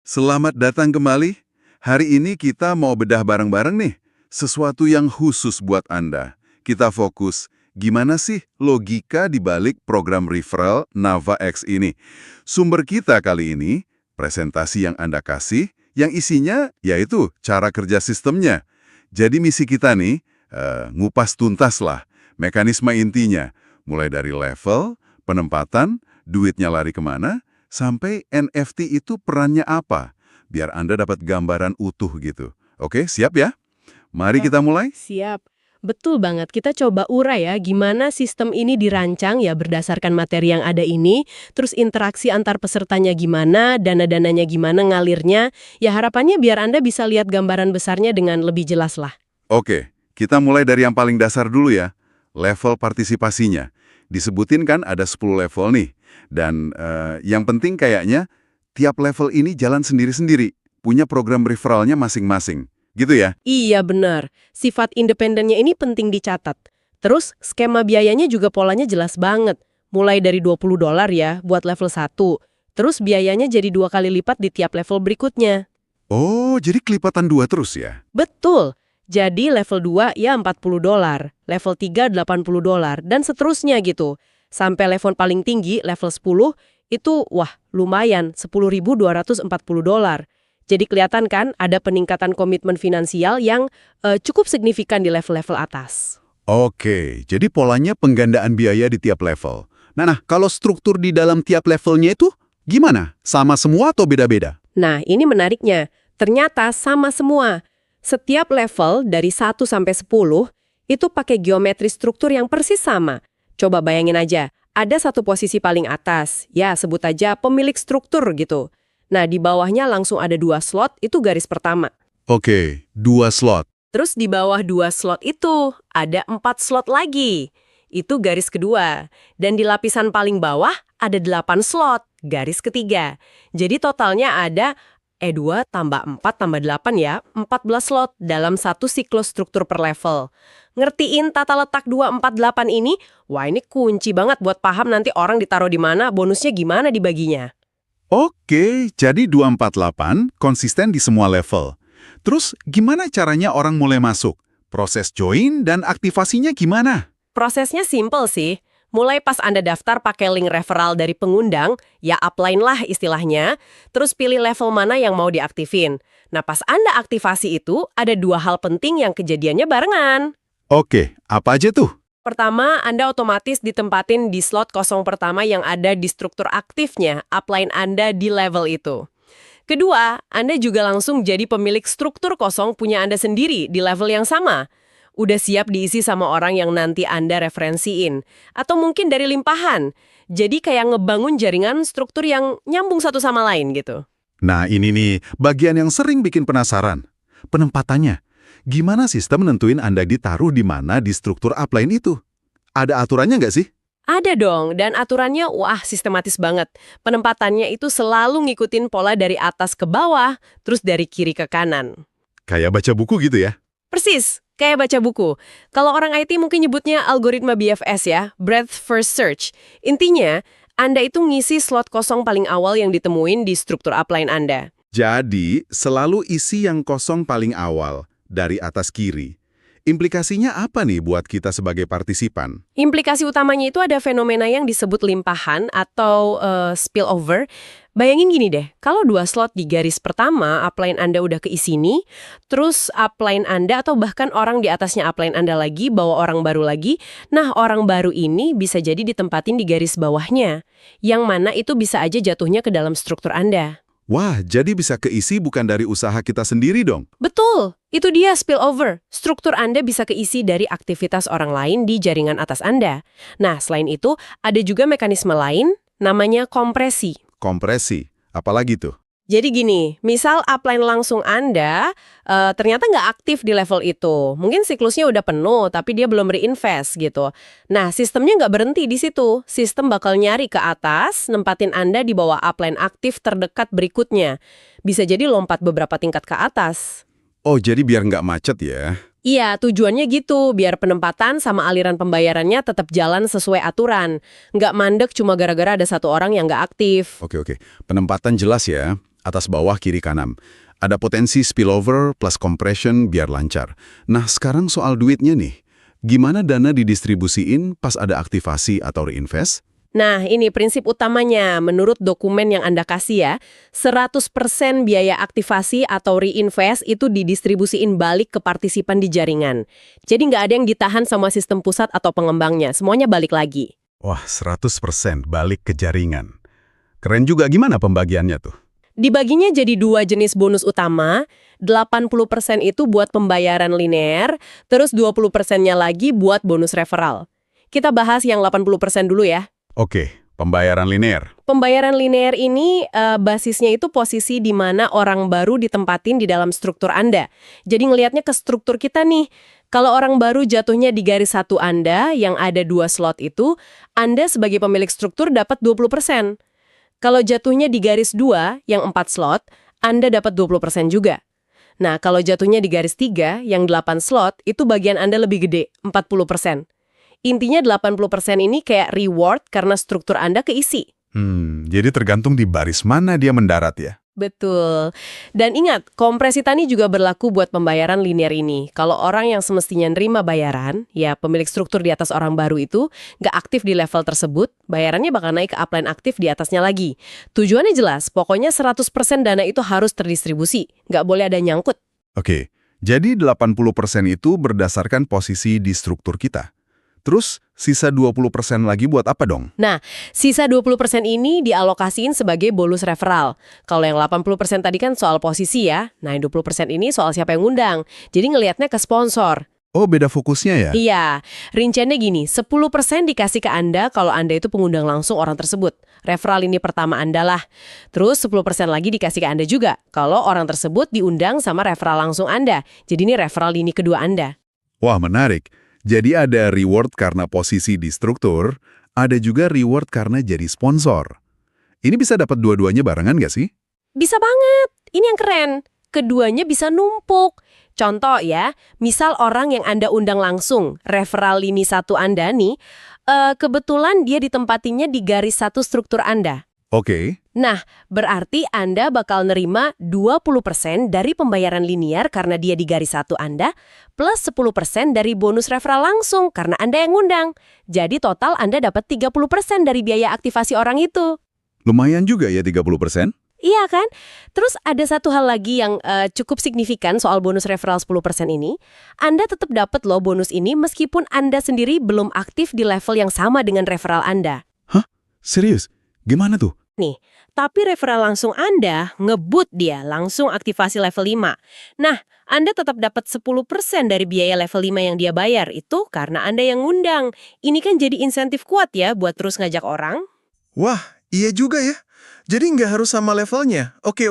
Selamat datang kembali. Hari ini kita mau bedah bareng-bareng nih. Sesuatu yang khusus buat Anda. Kita fokus, gimana sih logika di balik program referral NavaX ini? Sumber kita kali ini, presentasi yang Anda kasih, yang isinya yaitu cara kerja sistemnya. Jadi misi kita nih, ngupas tuntas lah, mekanisme intinya. Mulai dari level, penempatan, duitnya lari kemana, sampai NFT itu perannya apa? Biar Anda dapat gambaran utuh gitu. Oke, siap ya? Mari kita mulai. Siap. Betul banget, kita coba urai ya gimana sistem ini dirancang ya berdasarkan materi yang ada ini, terus interaksi antar pesertanya gimana, dana-dananya gimana ngalirnya, ya harapannya biar Anda bisa lihat gambaran besarnya dengan lebih jelas lah. Oke, kita mulai dari yang paling dasar dulu ya. Level partisipasinya. Disebutin kan ada 10 level nih. Dan yang penting kayaknya tiap level ini jalan sendiri-sendiri. Punya program referralnya masing-masing. Gitu ya? Iya benar, sifat independennya ini penting dicatat. Terus skema biayanya juga polanya jelas banget. Mulai dari $20 ya buat level 1. Terus biayanya jadi 2 kali lipat di tiap level berikutnya. Oh, jadi kelipatan 2 terus ya? Betul. Jadi level 2 ya $40, level 3 $80, dan seterusnya gitu. Sampai level paling tinggi, level 10, itu wah lumayan, $10.240. Jadi kelihatan kan ada peningkatan komitmen finansial yang cukup signifikan di level-level atas. Oke, jadi polanya penggandaan biaya di tiap level. Nah, kalau struktur di dalam tiap levelnya itu gimana? Sama semua atau beda-beda? Nah, ini menariknya. Ternyata sama semua. Setiap level dari 1 sampai 10 itu pakai geometri struktur yang persis sama. Coba bayangin aja, ada satu posisi paling atas, ya sebut aja pemilik struktur gitu. Nah, di bawahnya langsung ada 2 slot, itu garis pertama. Oke, 2 slot. Terus di bawah 2 slot itu ada 4 slot lagi. Itu garis kedua. Dan di lapisan paling bawah ada 8 slot, garis ketiga. Jadi totalnya ada 2 tambah 4 tambah 8 ya, 14 slot dalam satu siklus struktur per level. Ngertiin tata letak 248 ini, wah ini kunci banget buat paham nanti orang ditaruh di mana, bonusnya gimana dibaginya. Oke, jadi 248 konsisten di semua level. Terus gimana caranya orang mulai masuk? Proses join dan aktivasinya gimana? Prosesnya simple sih. Mulai pas Anda daftar pakai link referral dari pengundang, ya upline lah istilahnya, terus pilih level mana yang mau diaktifin. Nah pas Anda aktivasi itu, ada 2 hal penting yang kejadiannya barengan. Oke, apa aja tuh? Pertama, Anda otomatis ditempatin di slot kosong pertama yang ada di struktur aktifnya, upline Anda di level itu. Kedua, Anda juga langsung jadi pemilik struktur kosong punya Anda sendiri di level yang sama. Udah siap diisi sama orang yang nanti Anda referensiin. Atau mungkin dari limpahan. Jadi kayak ngebangun jaringan struktur yang nyambung satu sama lain gitu. Nah ini nih, bagian yang sering bikin penasaran. Penempatannya. Gimana sistem nentuin Anda ditaruh di mana di struktur upline itu? Ada aturannya nggak sih? Ada dong, dan aturannya wah sistematis banget. Penempatannya itu selalu ngikutin pola dari atas ke bawah, terus dari kiri ke kanan. Kayak baca buku gitu ya? Persis, kayak baca buku. Kalau orang IT mungkin nyebutnya algoritma BFS ya, Breadth First Search. Intinya, Anda itu ngisi slot kosong paling awal yang ditemuin di struktur upline Anda. Jadi, selalu isi yang kosong paling awal, dari atas kiri. Implikasinya apa nih buat kita sebagai partisipan? Implikasi utamanya itu ada fenomena yang disebut limpahan atau spillover. Bayangin gini deh, kalau 2 slot di garis pertama, upline Anda udah keisi nih, terus upline Anda atau bahkan orang di atasnya upline Anda lagi, bawa orang baru lagi, nah orang baru ini bisa jadi ditempatin di garis bawahnya, yang mana itu bisa aja jatuhnya ke dalam struktur Anda. Wah, jadi bisa keisi bukan dari usaha kita sendiri dong? Betul, itu dia spillover. Struktur Anda bisa keisi dari aktivitas orang lain di jaringan atas Anda. Nah, selain itu, ada juga mekanisme lain, namanya kompresi. Kompresi, apalagi tuh? Jadi gini, misal upline langsung Anda ternyata nggak aktif di level itu. Mungkin siklusnya udah penuh, tapi dia belum reinvest gitu. Nah, sistemnya nggak berhenti di situ. Sistem bakal nyari ke atas, nempatin Anda di bawah upline aktif terdekat berikutnya. Bisa jadi lompat beberapa tingkat ke atas. Oh, jadi biar nggak macet ya? Iya, tujuannya gitu, biar penempatan sama aliran pembayarannya tetap jalan sesuai aturan. Nggak mandek cuma gara-gara ada satu orang yang nggak aktif. Oke. Penempatan jelas ya. atas bawah kiri kanan. Ada potensi spillover plus compression biar lancar. Nah, sekarang soal duitnya nih. Gimana dana didistribusiin pas ada aktivasi atau reinvest? Nah, ini prinsip utamanya. Menurut dokumen yang Anda kasih ya, 100% biaya aktivasi atau reinvest itu didistribusiin balik ke partisipan di jaringan. Jadi nggak ada yang ditahan sama sistem pusat atau pengembangnya, semuanya balik lagi. Wah, 100% balik ke jaringan. Keren juga, gimana pembagiannya tuh? Dibaginya jadi 2 jenis bonus utama, 80% itu buat pembayaran linear, terus 20%-nya lagi buat bonus referral. Kita bahas yang 80% dulu ya. Oke, pembayaran linear. Pembayaran linear ini basisnya itu posisi di mana orang baru ditempatin di dalam struktur Anda. Jadi ngelihatnya ke struktur kita nih. Kalau orang baru jatuhnya di garis 1 Anda yang ada 2 slot itu, Anda sebagai pemilik struktur dapat 20%. Kalau jatuhnya di garis 2 yang 4 slot, Anda dapat 20% juga. Nah, kalau jatuhnya di garis 3 yang 8 slot, itu bagian Anda lebih gede, 40%. Intinya 80% ini kayak reward karena struktur Anda keisi. Jadi tergantung di baris mana dia mendarat ya? Betul. Dan ingat, kompresi tani juga berlaku buat pembayaran linear ini. Kalau orang yang semestinya nerima bayaran, ya pemilik struktur di atas orang baru itu, nggak aktif di level tersebut, bayarannya bakal naik ke upline aktif di atasnya lagi. Tujuannya jelas, pokoknya 100% dana itu harus terdistribusi. Nggak boleh ada nyangkut. Oke, jadi 80% itu berdasarkan posisi di struktur kita. Terus, sisa 20% lagi buat apa dong? Nah, sisa 20% ini dialokasiin sebagai bonus referral. Kalau yang 80% tadi kan soal posisi ya. Nah, yang 20% ini soal siapa yang ngundang. Jadi ngelihatnya ke sponsor. Oh, beda fokusnya ya? Iya, rinciannya gini, 10% dikasih ke Anda kalau Anda itu pengundang langsung orang tersebut. Referral ini pertama Anda lah. Terus 10% lagi dikasih ke Anda juga kalau orang tersebut diundang sama referral langsung Anda. Jadi ini referral ini kedua Anda. Wah, menarik. Jadi ada reward karena posisi di struktur, ada juga reward karena jadi sponsor. Ini bisa dapat dua-duanya barengan nggak sih? Bisa banget. Ini yang keren. Keduanya bisa numpuk. Contoh ya, misal orang yang Anda undang langsung, referral lini 1 Anda nih, kebetulan dia ditempatinya di garis 1 struktur Anda. Oke. Nah, berarti Anda bakal nerima 20% dari pembayaran linear karena dia di garis 1 Anda, plus 10% dari bonus referral langsung karena Anda yang ngundang. Jadi total Anda dapat 30% dari biaya aktivasi orang itu. Lumayan juga ya 30%? Iya kan? Terus ada satu hal lagi yang cukup signifikan soal bonus referral 10% ini. Anda tetap dapat loh bonus ini meskipun Anda sendiri belum aktif di level yang sama dengan referral Anda. Hah? Serius? Gimana tuh? Nih, tapi referral langsung Anda ngebut dia langsung aktivasi level 5. Nah, Anda tetap dapat 10% dari biaya level 5 yang dia bayar itu karena Anda yang ngundang. Ini kan jadi insentif kuat ya buat terus ngajak orang. Wah, iya juga ya. Jadi nggak harus sama levelnya. Oke.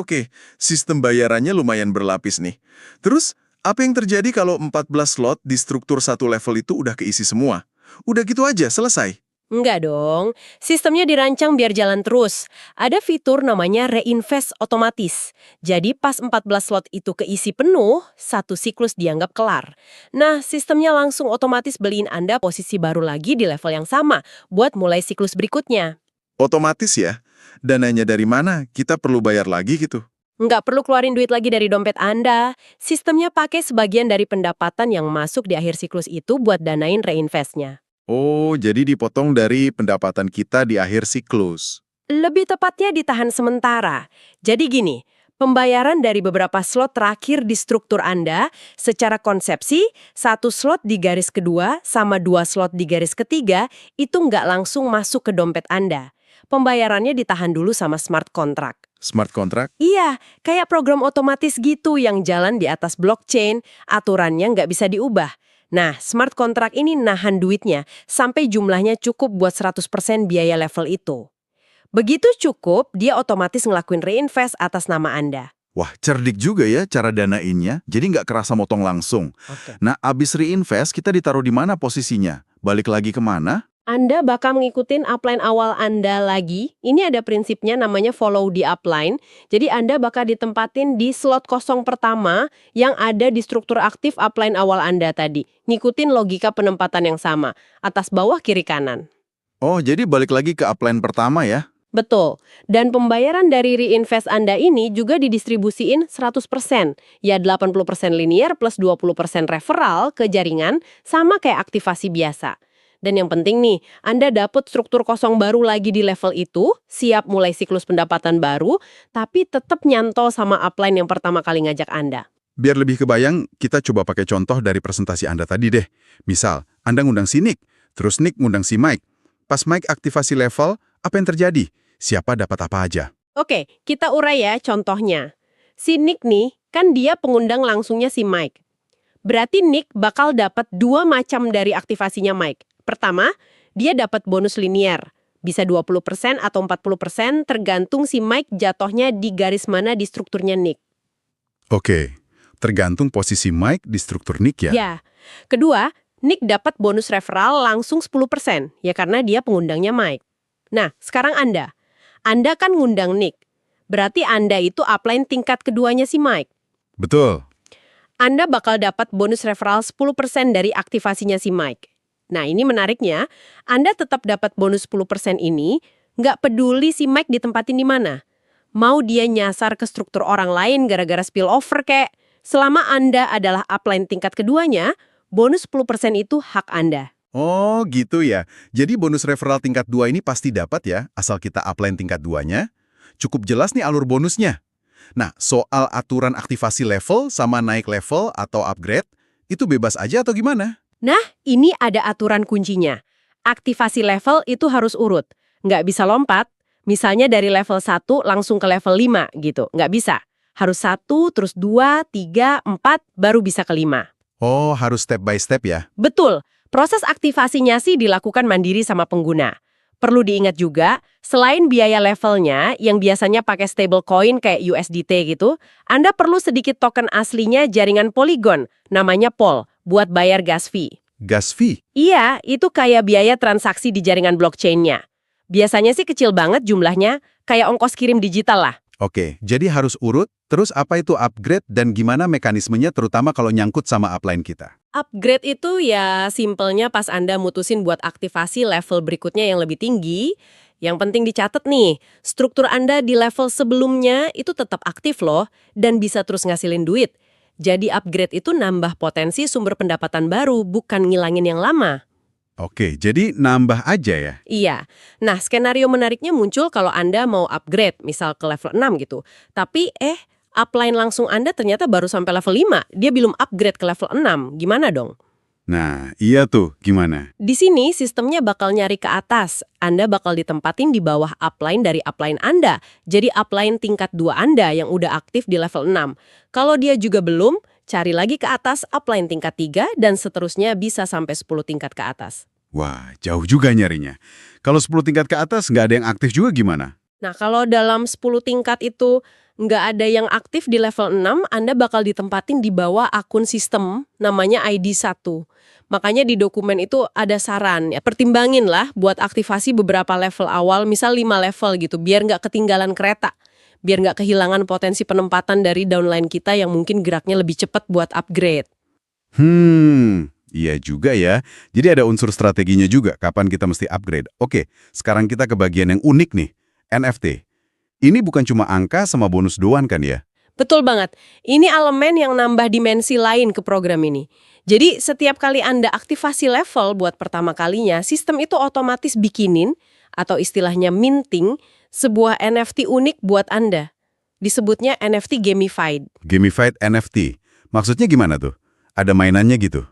Sistem bayarannya lumayan berlapis nih. Terus, apa yang terjadi kalau 14 slot di struktur satu level itu udah keisi semua? Udah gitu aja, selesai? Enggak dong, sistemnya dirancang biar jalan terus. Ada fitur namanya reinvest otomatis. Jadi pas 14 slot itu keisi penuh, satu siklus dianggap kelar. Nah, sistemnya langsung otomatis beliin Anda posisi baru lagi di level yang sama buat mulai siklus berikutnya. Otomatis ya? Dananya dari mana? Kita perlu bayar lagi gitu? Nggak perlu keluarin duit lagi dari dompet Anda. Sistemnya pakai sebagian dari pendapatan yang masuk di akhir siklus itu buat danain reinvestnya. Oh, jadi dipotong dari pendapatan kita di akhir siklus. Lebih tepatnya ditahan sementara. Jadi gini, pembayaran dari beberapa slot terakhir di struktur Anda, secara konsepsi, 1 slot di garis kedua sama 2 slot di garis ketiga, itu nggak langsung masuk ke dompet Anda. Pembayarannya ditahan dulu sama smart contract. Smart contract? Iya, kayak program otomatis gitu yang jalan di atas blockchain, aturannya nggak bisa diubah. Nah, smart contract ini nahan duitnya sampai jumlahnya cukup buat 100% biaya level itu. Begitu cukup, dia otomatis ngelakuin reinvest atas nama Anda. Wah, cerdik juga ya cara danainnya, jadi nggak kerasa motong langsung. Nah, abis reinvest, kita ditaruh di mana posisinya? Balik lagi kemana? Anda bakal ngikutin upline awal Anda lagi. Ini ada prinsipnya namanya follow the upline. Jadi Anda bakal ditempatin di slot kosong pertama yang ada di struktur aktif upline awal Anda tadi. Ngikutin logika penempatan yang sama, atas bawah kiri kanan. Oh, jadi balik lagi ke upline pertama ya? Betul. Dan pembayaran dari reinvest Anda ini juga didistribusiin 100%. Ya 80% linear plus 20% referral ke jaringan sama kayak aktivasi biasa. Dan yang penting nih, Anda dapat struktur kosong baru lagi di level itu, siap mulai siklus pendapatan baru, tapi tetap nyantol sama upline yang pertama kali ngajak Anda. Biar lebih kebayang, kita coba pakai contoh dari presentasi Anda tadi deh. Misal, Anda ngundang si Nick, terus Nick ngundang si Mike. Pas Mike aktivasi level, apa yang terjadi? Siapa dapat apa aja? Oke, kita urai ya contohnya. Si Nick nih, kan dia pengundang langsungnya si Mike. Berarti Nick bakal dapat 2 macam dari aktivasinya Mike. Pertama, dia dapat bonus linear. Bisa 20% atau 40% tergantung si Mike jatuhnya di garis mana di strukturnya Nick. Oke, tergantung posisi Mike di struktur Nick ya? Ya. Kedua, Nick dapat bonus referral langsung 10%, ya karena dia pengundangnya Mike. Nah, sekarang Anda. Anda kan ngundang Nick. Berarti Anda itu upline tingkat keduanya si Mike. Betul. Anda bakal dapat bonus referral 10% dari aktivasinya si Mike. Nah, ini menariknya, Anda tetap dapat bonus 10% ini, nggak peduli si Mike ditempatin di mana. Mau dia nyasar ke struktur orang lain gara-gara spillover kek. Selama Anda adalah upline tingkat keduanya, bonus 10% itu hak Anda. Oh, gitu ya. Jadi bonus referral tingkat 2 ini pasti dapat ya, asal kita upline tingkat 2-nya. Cukup jelas nih alur bonusnya. Nah, soal aturan aktivasi level sama naik level atau upgrade, itu bebas aja atau gimana? Nah, ini ada aturan kuncinya. Aktivasi level itu harus urut. Nggak bisa lompat. Misalnya dari level 1 langsung ke level 5 gitu. Nggak bisa. Harus 1, terus 2, 3, 4, baru bisa ke 5. Oh, harus step by step ya? Betul. Proses aktivasinya sih dilakukan mandiri sama pengguna. Perlu diingat juga, selain biaya levelnya yang biasanya pakai stablecoin kayak USDT gitu, Anda perlu sedikit token aslinya jaringan Polygon, namanya POL, buat bayar gas fee. Gas fee? Iya, itu kayak biaya transaksi di jaringan blockchain-nya. Biasanya sih kecil banget jumlahnya, kayak ongkos kirim digital lah. Oke, jadi harus urut, terus apa itu upgrade dan gimana mekanismenya terutama kalau nyangkut sama upline kita? Upgrade itu ya simpelnya pas Anda mutusin buat aktivasi level berikutnya yang lebih tinggi. Yang penting dicatat nih, struktur Anda di level sebelumnya itu tetap aktif loh dan bisa terus ngasilin duit. Jadi upgrade itu nambah potensi sumber pendapatan baru, bukan ngilangin yang lama. Oke, jadi nambah aja ya? Iya. Nah, skenario menariknya muncul kalau Anda mau upgrade, misal ke level 6 gitu. Tapi upline langsung Anda ternyata baru sampai level 5. Dia belum upgrade ke level 6. Gimana dong? Nah, iya tuh, gimana? Di sini sistemnya bakal nyari ke atas. Anda bakal ditempatin di bawah upline dari upline Anda. Jadi upline tingkat 2 Anda yang udah aktif di level 6. Kalau dia juga belum, cari lagi ke atas upline tingkat 3 dan seterusnya bisa sampai 10 tingkat ke atas. Wah, jauh juga nyarinya. Kalau 10 tingkat ke atas nggak ada yang aktif juga gimana? Nah, kalau dalam 10 tingkat itu nggak ada yang aktif di level 6, Anda bakal ditempatin di bawah akun sistem namanya ID 1. Makanya di dokumen itu ada saran, ya pertimbangin lah buat aktivasi beberapa level awal, misal 5 level gitu, biar nggak ketinggalan kereta. Biar nggak kehilangan potensi penempatan dari downline kita yang mungkin geraknya lebih cepat buat upgrade. Iya juga ya. Jadi ada unsur strateginya juga kapan kita mesti upgrade. Oke, sekarang kita ke bagian yang unik nih, NFT. Ini bukan cuma angka sama bonus doang kan ya? Betul banget. Ini elemen yang nambah dimensi lain ke program ini. Jadi setiap kali Anda aktivasi level buat pertama kalinya, sistem itu otomatis bikinin, atau istilahnya minting, sebuah NFT unik buat Anda. Disebutnya NFT gamified. Gamified NFT. Maksudnya gimana tuh? Ada mainannya gitu?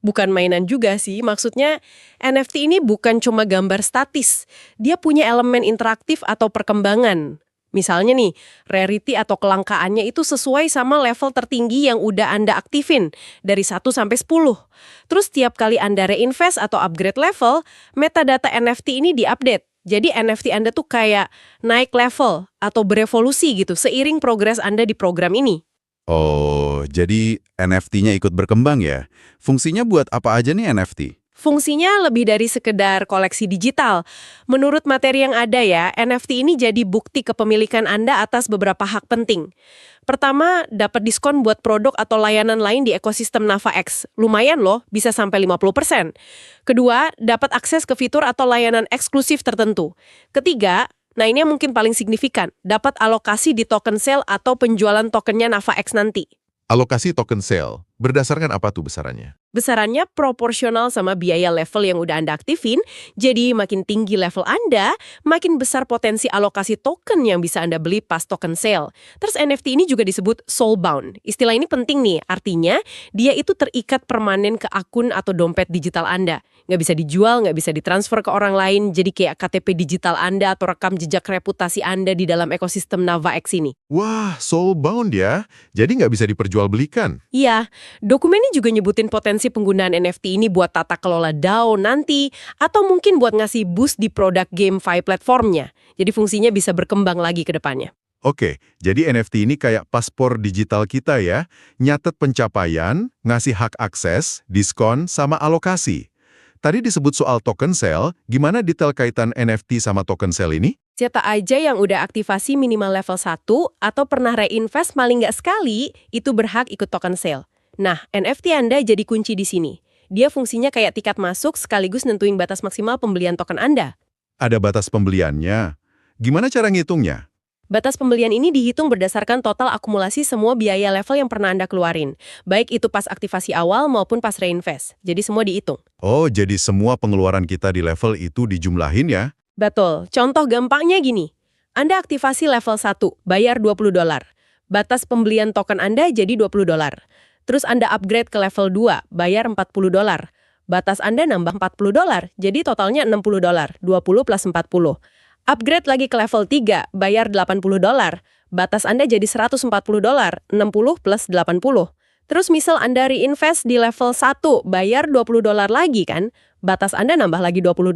Bukan mainan juga sih. Maksudnya NFT ini bukan cuma gambar statis. Dia punya elemen interaktif atau perkembangan. Misalnya nih, rarity atau kelangkaannya itu sesuai sama level tertinggi yang udah Anda aktifin, dari 1 sampai 10. Terus tiap kali Anda reinvest atau upgrade level, metadata NFT ini diupdate. Jadi NFT Anda tuh kayak naik level atau berevolusi gitu, seiring progres Anda di program ini. Oh, jadi NFT-nya ikut berkembang ya? Fungsinya buat apa aja nih NFT? Fungsinya lebih dari sekedar koleksi digital. Menurut materi yang ada ya, NFT ini jadi bukti kepemilikan Anda atas beberapa hak penting. Pertama, dapat diskon buat produk atau layanan lain di ekosistem NavaX. Lumayan loh, bisa sampai 50%. Kedua, dapat akses ke fitur atau layanan eksklusif tertentu. Ketiga, nah ini yang mungkin paling signifikan, dapat alokasi di token sale atau penjualan tokennya NavaX nanti. Alokasi token sale, berdasarkan apa tuh besarannya? Besarannya proporsional sama biaya level yang udah Anda aktifin, jadi makin tinggi level Anda, makin besar potensi alokasi token yang bisa Anda beli pas token sale. Terus NFT ini juga disebut soulbound. Istilah ini penting nih, artinya dia itu terikat permanen ke akun atau dompet digital Anda. Nggak bisa dijual, nggak bisa ditransfer ke orang lain, jadi kayak KTP digital Anda atau rekam jejak reputasi Anda di dalam ekosistem NavaX ini. Wah, soulbound ya. Jadi nggak bisa diperjualbelikan. Iya, dokumen ini juga nyebutin potensi penggunaan NFT ini buat tata kelola DAO nanti, atau mungkin buat ngasih boost di produk GameFi platformnya. Jadi fungsinya bisa berkembang lagi ke depannya. Oke, jadi NFT ini kayak paspor digital kita ya. Nyatet pencapaian, ngasih hak akses, diskon, sama alokasi. Tadi disebut soal token sale, gimana detail kaitan NFT sama token sale ini? Siapa aja yang udah aktivasi minimal level 1 atau pernah reinvest paling nggak sekali, itu berhak ikut token sale. Nah, NFT Anda jadi kunci di sini. Dia fungsinya kayak tiket masuk sekaligus nentuin batas maksimal pembelian token Anda. Ada batas pembeliannya. Gimana cara ngitungnya? Batas pembelian ini dihitung berdasarkan total akumulasi semua biaya level yang pernah Anda keluarin. Baik itu pas aktivasi awal maupun pas reinvest. Jadi semua dihitung. Oh, jadi semua pengeluaran kita di level itu dijumlahin ya? Betul. Contoh gampangnya gini. Anda aktivasi level 1, bayar $20. Batas pembelian token Anda jadi $20. Terus Anda upgrade ke level 2, bayar $40. Batas Anda nambah $40, jadi totalnya $60. 20 plus 40. Upgrade lagi ke level 3, bayar $80. Batas Anda jadi $140, 60 plus 80. Terus misal Anda reinvest di level 1, bayar $20 lagi kan? Batas Anda nambah lagi $20.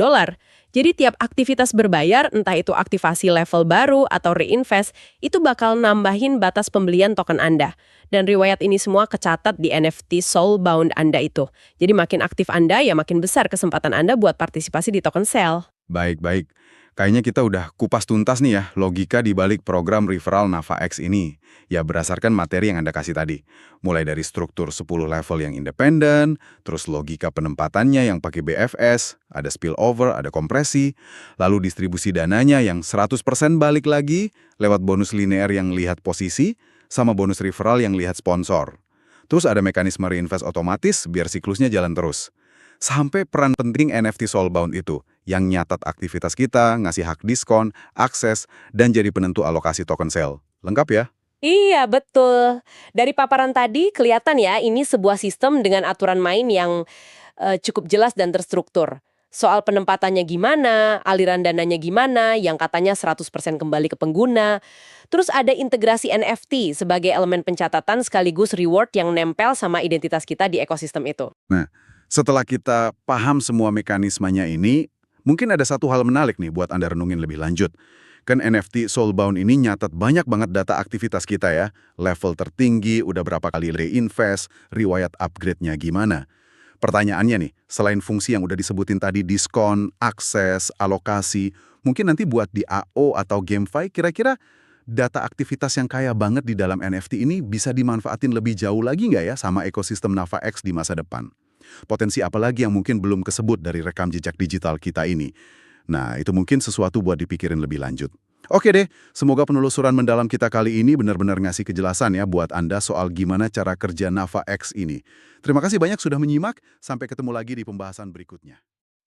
Jadi tiap aktivitas berbayar, entah itu aktivasi level baru atau reinvest, itu bakal nambahin batas pembelian token Anda. Dan riwayat ini semua kecatat di NFT Soulbound Anda itu. Jadi makin aktif Anda, ya makin besar kesempatan Anda buat partisipasi di token sale. Baik. Kayaknya kita udah kupas tuntas nih ya logika di balik program referral NavaX ini. Ya berdasarkan materi yang Anda kasih tadi. Mulai dari struktur 10 level yang independen, terus logika penempatannya yang pakai BFS, ada spillover, ada kompresi, lalu distribusi dananya yang 100% balik lagi lewat bonus linear yang lihat posisi, sama bonus referral yang lihat sponsor. Terus ada mekanisme reinvest otomatis biar siklusnya jalan terus. Sampai peran penting NFT Soulbound itu, yang nyatat aktivitas kita, ngasih hak diskon, akses, dan jadi penentu alokasi token sale. Lengkap ya? Iya, betul. Dari paparan tadi kelihatan ya ini sebuah sistem dengan aturan main yang cukup jelas dan terstruktur. Soal penempatannya gimana, aliran dananya gimana, yang katanya 100% kembali ke pengguna. Terus ada integrasi NFT sebagai elemen pencatatan sekaligus reward yang nempel sama identitas kita di ekosistem itu. Nah, setelah kita paham semua mekanismenya ini, mungkin ada satu hal menarik nih buat Anda renungin lebih lanjut. Kan NFT Soulbound ini nyatat banyak banget data aktivitas kita ya. Level tertinggi, udah berapa kali reinvest, riwayat upgrade-nya gimana. Pertanyaannya nih, selain fungsi yang udah disebutin tadi, diskon, akses, alokasi, mungkin nanti buat di AO atau GameFi, kira-kira data aktivitas yang kaya banget di dalam NFT ini bisa dimanfaatin lebih jauh lagi nggak ya sama ekosistem NavaX di masa depan? Potensi apa lagi yang mungkin belum kesebut dari rekam jejak digital kita ini? Nah, itu mungkin sesuatu buat dipikirin lebih lanjut. Oke deh, semoga penelusuran mendalam kita kali ini benar-benar ngasih kejelasan ya buat Anda soal gimana cara kerja NavaX ini. Terima kasih banyak sudah menyimak, sampai ketemu lagi di pembahasan berikutnya.